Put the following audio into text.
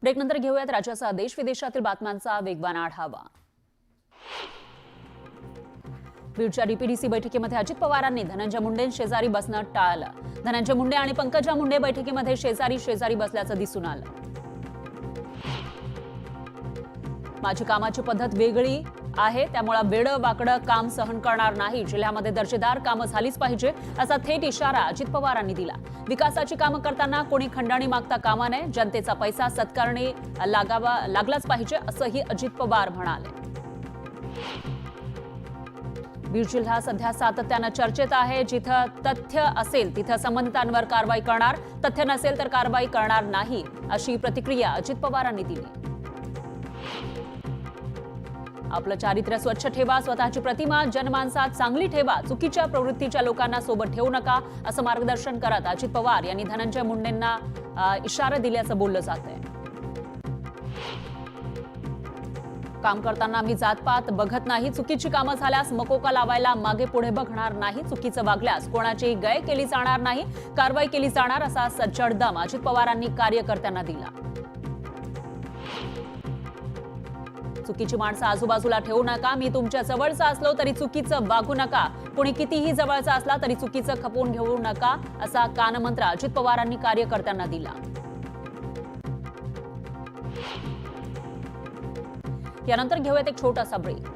ब्रेकनंतर घेऊयात राज्याचा देश विदेशातील बातम्यांचा वेगवान आढावा। बीडच्या डीपीडीसी बैठकीमध्ये अजित पवारांनी धनंजय मुंडे शेजारी बसणं टाळलं। धनंजय मुंडे आणि पंकजा मुंडे बैठकीमध्ये शेजारी बसल्याचं दिसून आलं। माझी कामाची पद्धत वेगळी आहे, त्यामुळे वेडं वाकडं काम सहन करणार नाही। जिल्ह्यामध्ये दर्जेदार कामं झालीच पाहिजे असा थेट इशारा अजित पवारांनी दिला। विकासाची कामं करताना कोणी खंडणी मागता कामा नये, जनतेचा पैसा सत्कारणी लागलाच पाहिजे असंही अजित पवार म्हणाले। बीड जिल्हा सध्या सातत्यानं चर्चेत आहे। जिथं तथ्य असेल तिथं संबंधितांवर कारवाई करणार, तथ्य नसेल तर कारवाई करणार नाही अशी प्रतिक्रिया अजित पवारांनी दिली। आपलं चारित्र्य स्वच्छ ठेवा, स्वतःची प्रतिमा जनमानसात चांगली ठेवा, चुकीच्या प्रवृत्तीच्या लोकांना सोबत ठेवू नका असं मार्गदर्शन करत अजित पवार यांनी धनंजय मुंडेंना इशारा दिल्याचं बोललं जातंय। काम करताना मी जातपात बघत नाही, चुकीची कामं झाल्यास मकोका लावायला मागे पुढे बघणार नाही, चुकीचं वागल्यास कोणाची गय केली जाणार नाही, कारवाई केली जाणार असा सज्जड दम अजित पवारांनी कार्यकर्त्यांना दिला। चुकीची माणसं आजूबाजूला ठेवू नका, मी तुमच्या जवळचा असलो तरी चुकीचं वागू नका, कोणी कितीही जवळचा असला तरी चुकीचं खपवून घेऊ नका असा कानमंत्र अजित पवारांनी कार्यकर्त्यांना दिला। यानंतर घेऊयात एक छोटासा ब्रेक।